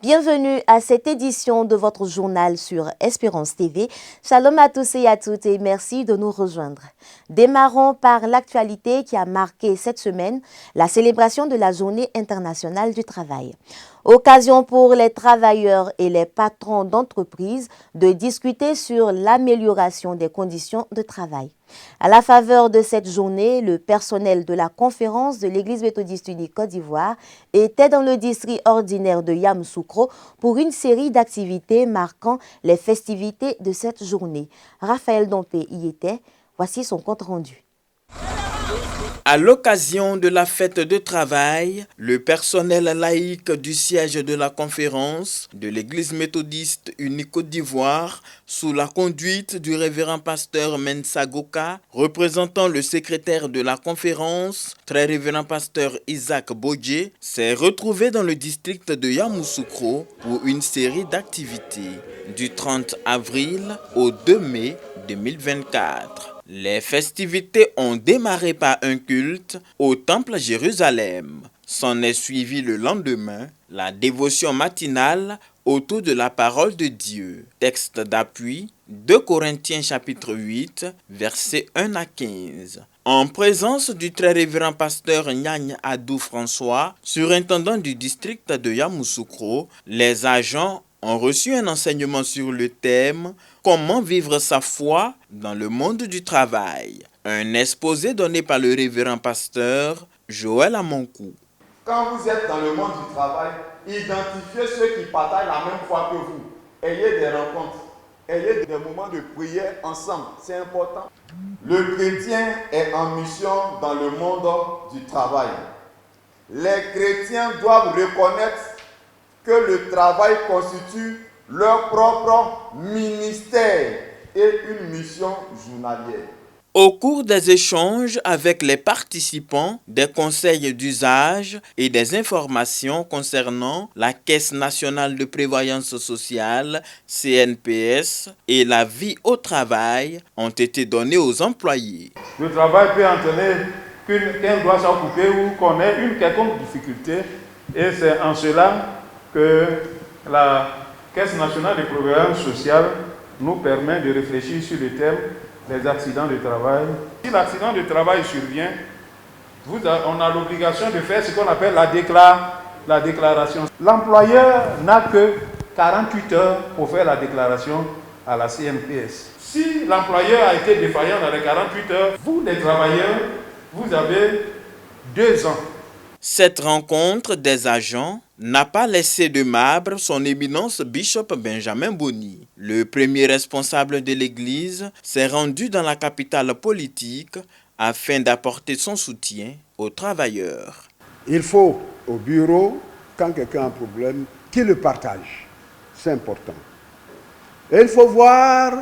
Bienvenue à cette édition de votre journal sur Espérance TV. Shalom à tous et à toutes et merci de nous rejoindre. Démarrons par l'actualité qui a marqué cette semaine la célébration de la Journée internationale du travail. Occasion pour les travailleurs et les patrons d'entreprises de discuter sur l'amélioration des conditions de travail. À la faveur de cette journée, le personnel de la conférence de l'Église méthodiste unie Côte d'Ivoire était dans le district ordinaire de Yamoussoukro pour une série d'activités marquant les festivités de cette journée. Raphaël Dompé y était. Voici son compte rendu. À l'occasion de la fête de travail, le personnel laïque du siège de la conférence de l'Église méthodiste unie Côte d'Ivoire, sous la conduite du révérend pasteur Mensa Goka, représentant le secrétaire de la conférence, très révérend pasteur Isaac Bodje, s'est retrouvé dans le district de Yamoussoukro pour une série d'activités du 30 avril au 2 mai 2024. Les festivités ont démarré par un culte au temple Jérusalem. S'en est suivi le lendemain la dévotion matinale autour de la parole de Dieu. Texte d'appui, 2 Corinthiens chapitre 8, versets 1 à 15. En présence du très révérend pasteur Nyagne Adou François, surintendant du district de Yamoussoukro, les agents ont reçu un enseignement sur le thème « Comment vivre sa foi dans le monde du travail ». Un exposé donné par le révérend pasteur Joël Amonkou. Quand vous êtes dans le monde du travail, identifiez ceux qui partagent la même foi que vous. Ayez des rencontres, ayez des moments de prière ensemble, c'est important. Le chrétien est en mission dans le monde du travail. Les chrétiens doivent reconnaître que le travail constitue leur propre ministère et une mission journalière. Au cours des échanges avec les participants, des conseils d'usage et des informations concernant la Caisse nationale de prévoyance sociale, CNPS, et la vie au travail ont été donnés aux employés. Le travail peut entraîner qu'un doit s'en couper ou qu'on ait une quelconque difficulté, et c'est en cela que la Caisse nationale de prévoyance sociale nous permet de réfléchir sur le thème des accidents de travail. Si l'accident de travail survient, on a l'obligation de faire ce qu'on appelle la déclaration. L'employeur n'a que 48 heures pour faire la déclaration à la CNPS. Si l'employeur a été défaillant dans les 48 heures, vous les travailleurs, vous avez 2 ans. Cette rencontre des agents n'a pas laissé de marbre son éminence Bishop Benjamin Boni. Le premier responsable de l'Église s'est rendu dans la capitale politique afin d'apporter son soutien aux travailleurs. Il faut au bureau, quand quelqu'un a un problème, qu'il le partage. C'est important. Et il faut voir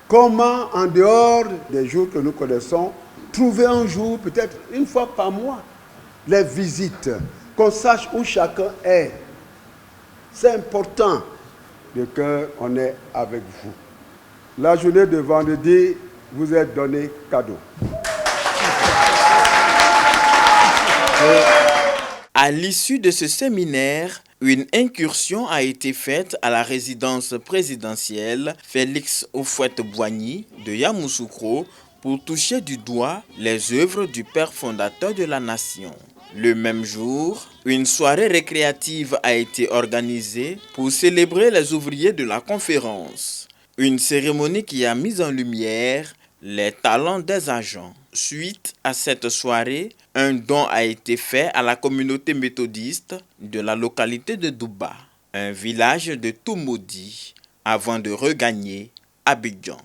comment, en dehors des jours que nous connaissons, trouver un jour, peut-être une fois par mois, les visites, qu'on sache où chacun est. C'est important qu'on est avec vous. La journée de vendredi vous est donnée cadeau. À l'issue de ce séminaire, une incursion a été faite à la résidence présidentielle Félix Houphouët-Boigny de Yamoussoukro pour toucher du doigt les œuvres du père fondateur de la nation. Le même jour, une soirée récréative a été organisée pour célébrer les ouvriers de la conférence. Une cérémonie qui a mis en lumière les talents des agents. Suite à cette soirée, un don a été fait à la communauté méthodiste de la localité de Douba, un village de Toumoudi, avant de regagner Abidjan.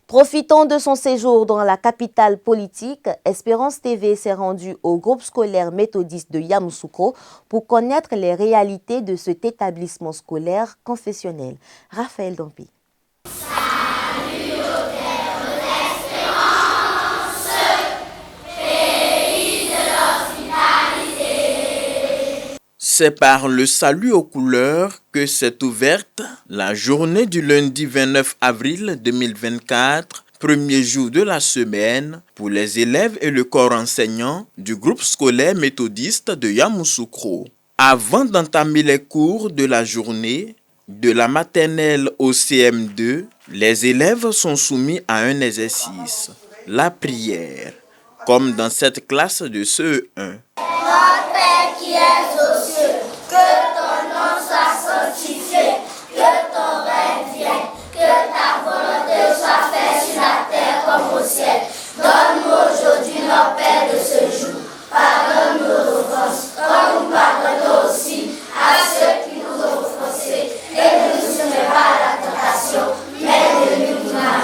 Profitant de son séjour dans la capitale politique, Espérance TV s'est rendue au groupe scolaire méthodiste de Yamoussoukro pour connaître les réalités de cet établissement scolaire confessionnel. Raphaël Dompé. C'est par le salut aux couleurs que s'est ouverte la journée du lundi 29 avril 2024, premier jour de la semaine, pour les élèves et le corps enseignant du groupe scolaire méthodiste de Yamoussoukro. Avant d'entamer les cours de la journée, de la maternelle au CM2, les élèves sont soumis à un exercice, la prière, comme dans cette classe de CE1. Notre Père qui es aux cieux, que ton nom soit sanctifié, que ton règne vienne, que ta volonté soit faite sur la terre comme au ciel. Donne-nous aujourd'hui notre pain de ce jour. Pardonne nos offenses, comme nous pardonnons aussi à ceux qui nous ont offensés. Et ne nous soumets pas à la tentation, mais délivre-nous du mal.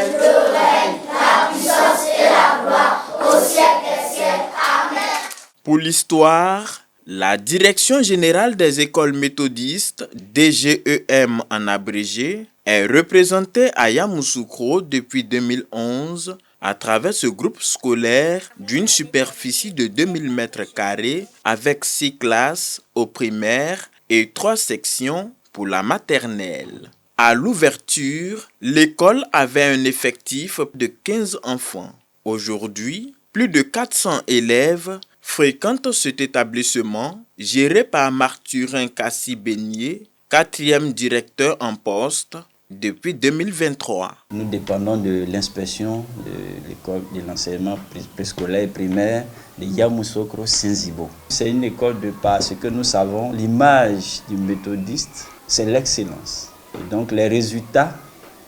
Le règne, la puissance et la gloire au siècle des siècles. Amen. Pour l'histoire, la Direction générale des écoles méthodistes, DGEM en abrégé, est représentée à Yamoussoukro depuis 2011 à travers ce groupe scolaire d'une superficie de 2000 m² avec 6 classes au primaire et 3 sections pour la maternelle. À l'ouverture, l'école avait un effectif de 15 enfants. Aujourd'hui, plus de 400 élèves fréquentent cet établissement géré par Marthurin Kassi-Beignet, 4e directeur en poste depuis 2023. Nous dépendons de l'inspection de l'école de l'enseignement préscolaire et primaire de Yamoussoukro Saint-Zibo. C'est une école de parce que nous savons l'image du méthodiste, c'est l'excellence. Et donc les résultats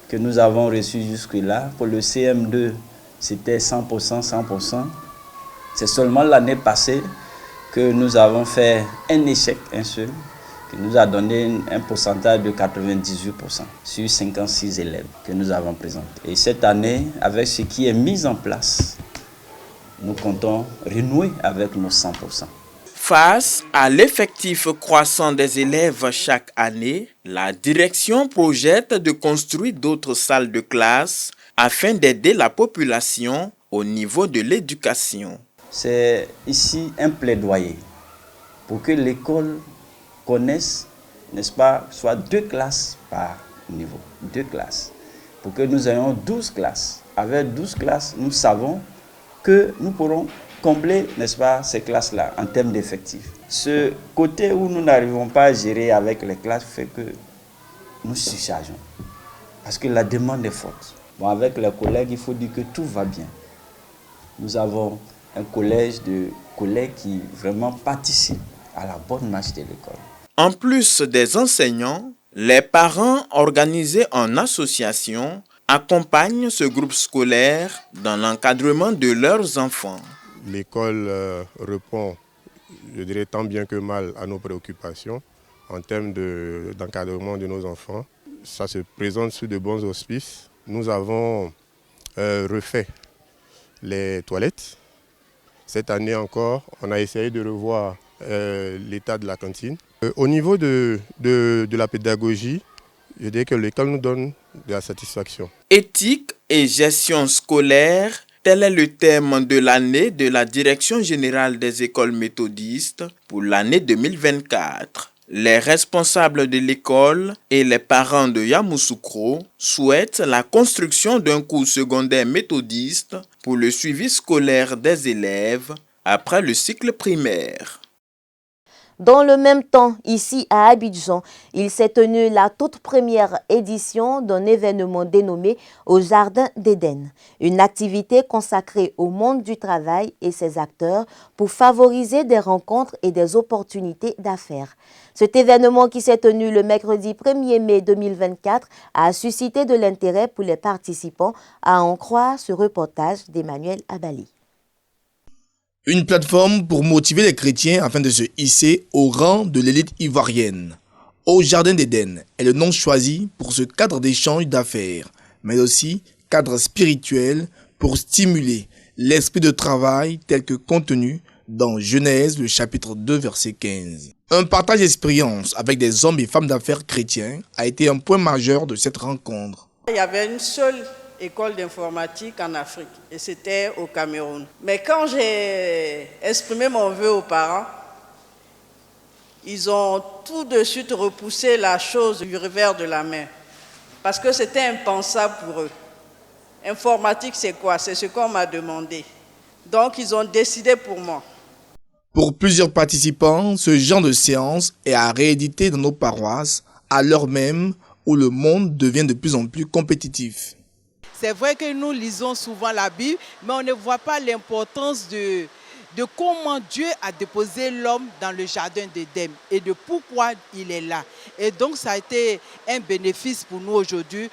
que nous avons reçus jusque-là, pour le CM2, c'était 100%, 100%. C'est seulement l'année passée que nous avons fait un échec, un seul, qui nous a donné un pourcentage de 98% sur 56 élèves que nous avons présentés. Et cette année, avec ce qui est mis en place, nous comptons renouer avec nos 100%. Face à l'effectif croissant des élèves chaque année, la direction projette de construire d'autres salles de classe afin d'aider la population au niveau de l'éducation. C'est ici un plaidoyer pour que l'école connaisse, n'est-ce pas, soit 2 classes par niveau, 2 classes, pour que nous ayons 12 classes. Avec 12 classes, nous savons que nous pourrons combler, n'est-ce pas, ces classes-là en termes d'effectifs. Ce côté où nous n'arrivons pas à gérer avec les classes fait que nous surchargeons, parce que la demande est forte. Bon, avec les collègues, il faut dire que tout va bien. Nous avons un collège de collègues qui vraiment participent à la bonne marche de l'école. En plus des enseignants, les parents organisés en association accompagnent ce groupe scolaire dans l'encadrement de leurs enfants. L'école répond, je dirais tant bien que mal, à nos préoccupations en termes d'encadrement de nos enfants. Ça se présente sous de bons auspices. Nous avons refait les toilettes. Cette année encore, on a essayé de revoir l'état de la cantine. Au niveau de la pédagogie, je dirais que l'école nous donne de la satisfaction. Éthique et gestion scolaire, tel est le thème de l'année de la Direction générale des écoles méthodistes pour l'année 2024. Les responsables de l'école et les parents de Yamoussoukro souhaitent la construction d'un cours secondaire méthodiste pour le suivi scolaire des élèves après le cycle primaire. Dans le même temps, ici à Abidjan, il s'est tenu la toute première édition d'un événement dénommé au Jardin d'Éden, une activité consacrée au monde du travail et ses acteurs pour favoriser des rencontres et des opportunités d'affaires. Cet événement qui s'est tenu le mercredi 1er mai 2024 a suscité de l'intérêt pour les participants, à en croire ce reportage d'Emmanuel Abali. Une plateforme pour motiver les chrétiens afin de se hisser au rang de l'élite ivoirienne. Au Jardin d'Éden est le nom choisi pour ce cadre d'échange d'affaires, mais aussi cadre spirituel pour stimuler l'esprit de travail tel que contenu dans Genèse, le chapitre 2, verset 15. Un partage d'expérience avec des hommes et femmes d'affaires chrétiens a été un point majeur de cette rencontre. Il y avait une seule école d'informatique en Afrique et c'était au Cameroun. Mais quand j'ai exprimé mon vœu aux parents, ils ont tout de suite repoussé la chose du revers de la main parce que c'était impensable pour eux. Informatique, c'est quoi? C'est ce qu'on m'a demandé. Donc, ils ont décidé pour moi. Pour plusieurs participants, ce genre de séance est à rééditer dans nos paroisses à l'heure même où le monde devient de plus en plus compétitif. C'est vrai que nous lisons souvent la Bible, mais on ne voit pas l'importance de comment Dieu a déposé l'homme dans le jardin d'Éden et de pourquoi il est là. Et donc ça a été un bénéfice pour nous aujourd'hui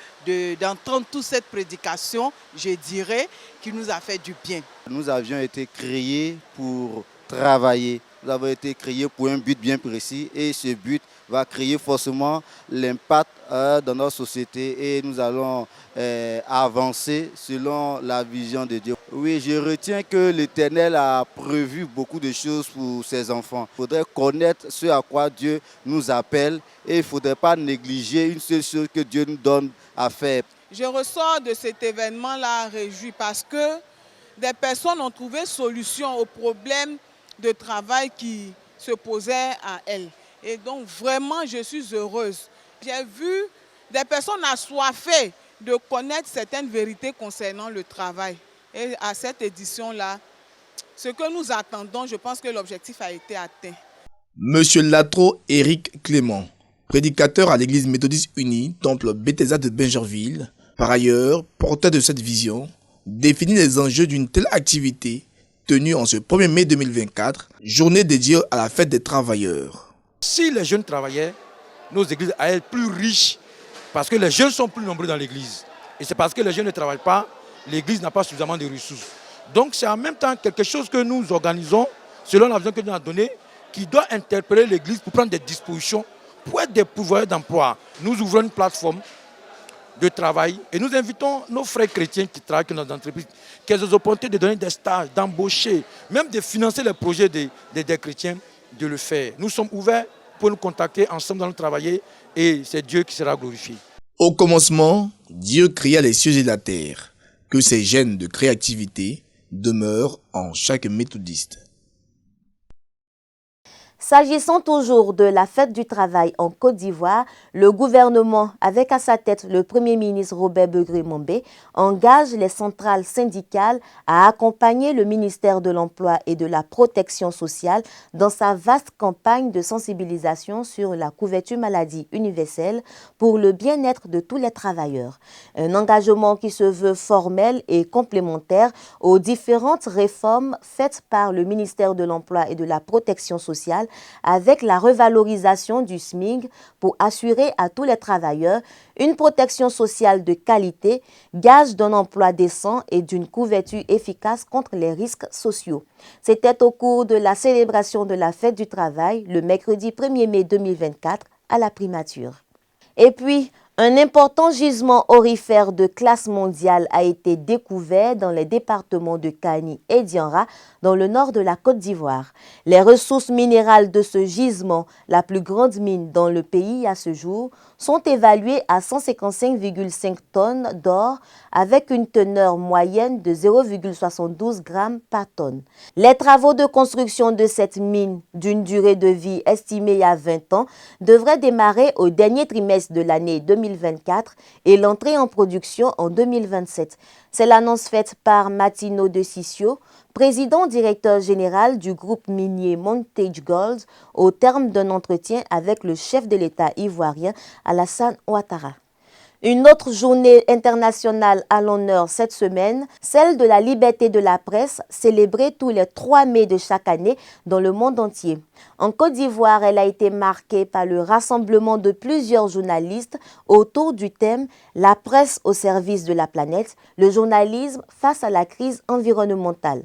d'entendre toute cette prédication, je dirais, qui nous a fait du bien. Nous avions été créés pour travailler. Nous avons été créés pour un but bien précis et ce but va créer forcément l'impact dans notre société et nous allons avancer selon la vision de Dieu. Oui, je retiens que l'Éternel a prévu beaucoup de choses pour ses enfants. Il faudrait connaître ce à quoi Dieu nous appelle et il ne faudrait pas négliger une seule chose que Dieu nous donne à faire. Je ressors de cet événement-là réjoui parce que des personnes ont trouvé solution aux problèmes de travail qui se posaient à elles. Et donc vraiment, je suis heureuse. J'ai vu des personnes assoiffées de connaître certaines vérités concernant le travail. Et à cette édition-là, ce que nous attendons, je pense que l'objectif a été atteint. Monsieur Latro Éric Clément, prédicateur à l'église méthodiste unie, temple Bethesda de Bingerville, par ailleurs, porteur de cette vision, définit les enjeux d'une telle activité tenue en ce 1er mai 2024, journée dédiée à la fête des travailleurs. Si les jeunes travaillaient, nos églises allaient être plus riches parce que les jeunes sont plus nombreux dans l'église. Et c'est parce que les jeunes ne travaillent pas, l'église n'a pas suffisamment de ressources. Donc c'est en même temps quelque chose que nous organisons, selon la vision que Dieu nous a donnée, qui doit interpeller l'église pour prendre des dispositions, pour être des pourvoyeurs d'emploi. Nous ouvrons une plateforme de travail et nous invitons nos frères chrétiens qui travaillent dans nos entreprises, qui ont des opportunités de donner des stages, d'embaucher, même de financer les projets des chrétiens, de le faire. Nous sommes ouverts pour nous contacter, ensemble nous allons travailler et c'est Dieu qui sera glorifié. Au commencement, Dieu créa les cieux et la terre. Que ces gènes de créativité demeurent en chaque méthodiste. S'agissant toujours de la fête du travail en Côte d'Ivoire, le gouvernement, avec à sa tête le Premier ministre Robert Begré-Mombé, engage les centrales syndicales à accompagner le ministère de l'Emploi et de la Protection sociale dans sa vaste campagne de sensibilisation sur la couverture maladie universelle pour le bien-être de tous les travailleurs. Un engagement qui se veut formel et complémentaire aux différentes réformes faites par le ministère de l'Emploi et de la Protection sociale avec la revalorisation du SMIC pour assurer à tous les travailleurs une protection sociale de qualité, gage d'un emploi décent et d'une couverture efficace contre les risques sociaux. C'était au cours de la célébration de la fête du travail le mercredi 1er mai 2024 à la primature. Et puis, un important gisement aurifère de classe mondiale a été découvert dans les départements de Kani et Dianra, dans le nord de la Côte d'Ivoire. Les ressources minérales de ce gisement, la plus grande mine dans le pays à ce jour, sont évaluées à 155,5 tonnes d'or avec une teneur moyenne de 0,72 grammes par tonne. Les travaux de construction de cette mine, d'une durée de vie estimée à 20 ans, devraient démarrer au dernier trimestre de l'année 2024 et l'entrée en production en 2027. C'est l'annonce faite par Martino de Ciccio, président-directeur général du groupe minier Montage Gold, au terme d'un entretien avec le chef de l'État ivoirien Alassane Ouattara. Une autre journée internationale à l'honneur cette semaine, celle de la liberté de la presse, célébrée tous les 3 mai de chaque année dans le monde entier. En Côte d'Ivoire, elle a été marquée par le rassemblement de plusieurs journalistes autour du thème « La presse au service de la planète, le journalisme face à la crise environnementale ».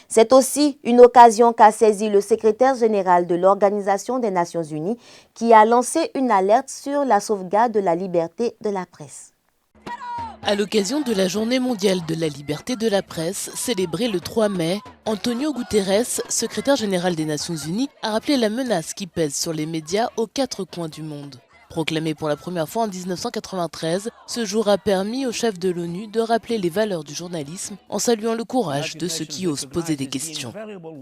C'est aussi une occasion qu'a saisi le secrétaire général de l'Organisation des Nations Unies qui a lancé une alerte sur la sauvegarde de la liberté de la presse. À l'occasion de la Journée mondiale de la liberté de la presse, célébrée le 3 mai, Antonio Guterres, secrétaire général des Nations Unies, a rappelé la menace qui pèse sur les médias aux 4 coins du monde. Proclamé pour la première fois en 1993, ce jour a permis au chef de l'ONU de rappeler les valeurs du journalisme en saluant le courage de ceux qui osent poser des questions.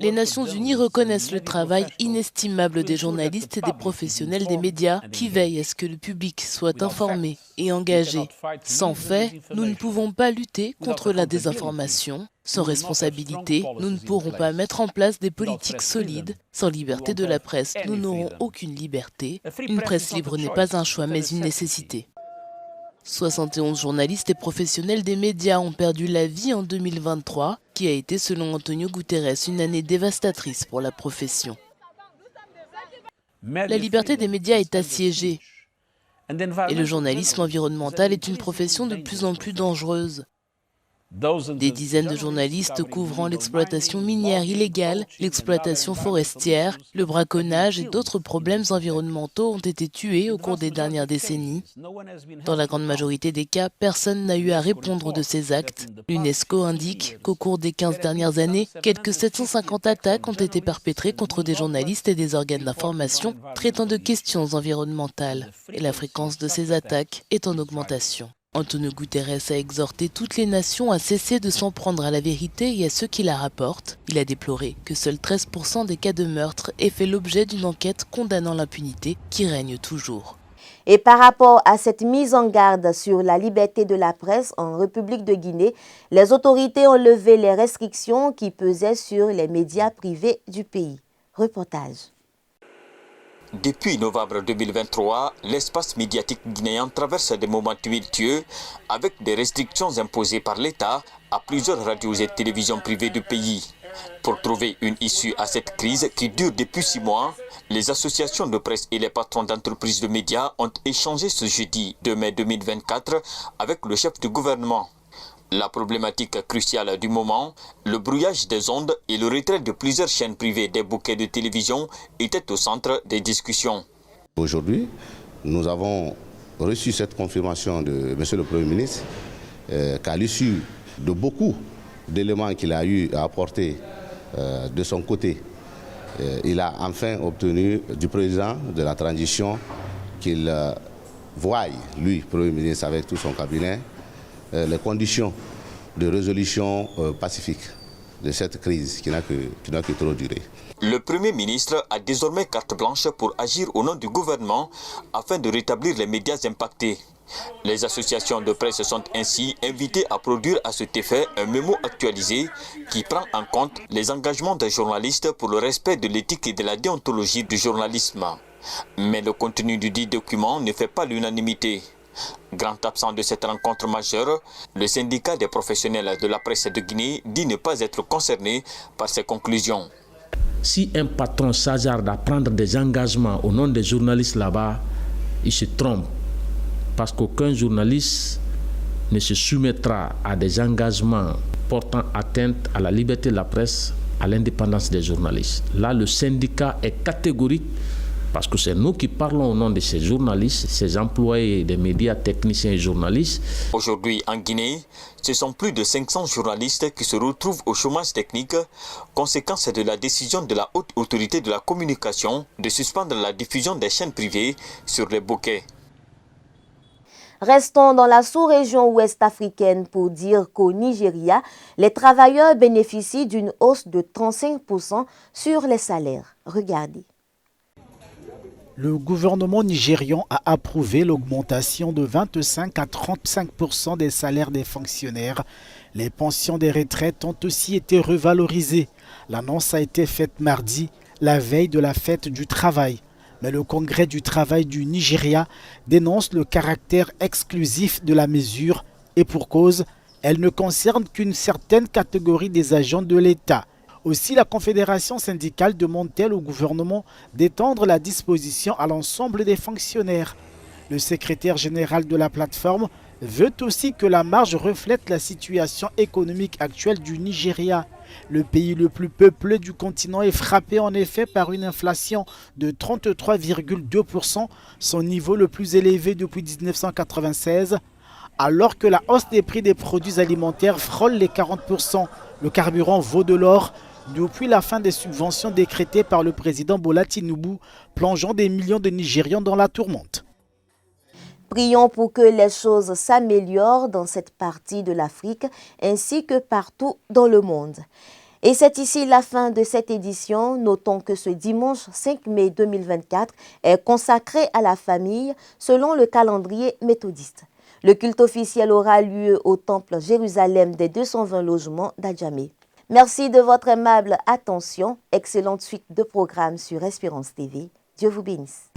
Les Nations Unies reconnaissent le travail inestimable des journalistes et des professionnels des médias qui veillent à ce que le public soit informé et engagé. Sans fait, nous ne pouvons pas lutter contre la désinformation. Sans responsabilité, nous ne pourrons pas mettre en place des politiques solides. Sans liberté de la presse, nous n'aurons aucune liberté. Une presse libre n'est pas un choix, mais une nécessité. 71 journalistes et professionnels des médias ont perdu la vie en 2023, qui a été, selon Antonio Guterres, une année dévastatrice pour la profession. La liberté des médias est assiégée. Et le journalisme environnemental est une profession de plus en plus dangereuse. Des dizaines de journalistes couvrant l'exploitation minière illégale, l'exploitation forestière, le braconnage et d'autres problèmes environnementaux ont été tués au cours des dernières décennies. Dans la grande majorité des cas, personne n'a eu à répondre de ces actes. L'UNESCO indique qu'au cours des 15 dernières années, quelques 750 attaques ont été perpétrées contre des journalistes et des organes d'information traitant de questions environnementales. Et la fréquence de ces attaques est en augmentation. Antonio Guterres a exhorté toutes les nations à cesser de s'en prendre à la vérité et à ceux qui la rapportent. Il a déploré que seuls 13% des cas de meurtre aient fait l'objet d'une enquête condamnant l'impunité qui règne toujours. Et par rapport à cette mise en garde sur la liberté de la presse en République de Guinée, les autorités ont levé les restrictions qui pesaient sur les médias privés du pays. Reportage. Depuis novembre 2023, l'espace médiatique guinéen traverse des moments tumultueux avec des restrictions imposées par l'État à plusieurs radios et télévisions privées du pays. Pour trouver une issue à cette crise qui dure depuis 6 mois, les associations de presse et les patrons d'entreprises de médias ont échangé ce jeudi 2 mai 2024 avec le chef du gouvernement. La problématique cruciale du moment, le brouillage des ondes et le retrait de plusieurs chaînes privées des bouquets de télévision étaient au centre des discussions. Aujourd'hui, nous avons reçu cette confirmation de M. le Premier ministre qu'à l'issue de beaucoup d'éléments qu'il a eu à apporter de son côté, il a enfin obtenu du président de la transition qu'il voie, lui, Premier ministre, avec tout son cabinet, les conditions de résolution pacifique de cette crise qui n'a que trop duré. Le Premier ministre a désormais carte blanche pour agir au nom du gouvernement afin de rétablir les médias impactés. Les associations de presse sont ainsi invitées à produire à cet effet un mémo actualisé qui prend en compte les engagements des journalistes pour le respect de l'éthique et de la déontologie du journalisme. Mais le contenu du dit document ne fait pas l'unanimité. Grand absent de cette rencontre majeure, le syndicat des professionnels de la presse de Guinée dit ne pas être concerné par ces conclusions. Si un patron s'hasarde à prendre des engagements au nom des journalistes là-bas, il se trompe. Parce qu'aucun journaliste ne se soumettra à des engagements portant atteinte à la liberté de la presse, à l'indépendance des journalistes. Là, le syndicat est catégorique. Parce que c'est nous qui parlons au nom de ces journalistes, ces employés des médias, techniciens et journalistes. Aujourd'hui, en Guinée, ce sont plus de 500 journalistes qui se retrouvent au chômage technique, conséquence de la décision de la haute autorité de la communication de suspendre la diffusion des chaînes privées sur les bouquets. Restons dans la sous-région ouest africaine pour dire qu'au Nigeria, les travailleurs bénéficient d'une hausse de 35% sur les salaires. Regardez. Le gouvernement nigérian a approuvé l'augmentation de 25 à 35% des salaires des fonctionnaires. Les pensions des retraites ont aussi été revalorisées. L'annonce a été faite mardi, la veille de la fête du travail. Mais le Congrès du travail du Nigeria dénonce le caractère exclusif de la mesure et pour cause, elle ne concerne qu'une certaine catégorie des agents de l'État. Aussi, la Confédération syndicale demande-t-elle au gouvernement d'étendre la disposition à l'ensemble des fonctionnaires. Le secrétaire général de la plateforme veut aussi que la marge reflète la situation économique actuelle du Nigeria. Le pays le plus peuplé du continent est frappé en effet par une inflation de 33,2%, son niveau le plus élevé depuis 1996, alors que la hausse des prix des produits alimentaires frôle les 40%. Le carburant vaut de l'or depuis la fin des subventions décrétées par le président Bola Tinubu, plongeant des millions de Nigérians dans la tourmente. Prions pour que les choses s'améliorent dans cette partie de l'Afrique ainsi que partout dans le monde. Et c'est ici la fin de cette édition. Notons que ce dimanche 5 mai 2024 est consacré à la famille selon le calendrier méthodiste. Le culte officiel aura lieu au temple Jérusalem des 220 logements d'Adjamé. Merci de votre aimable attention. Excellente suite de programmes sur Espérance TV. Dieu vous bénisse.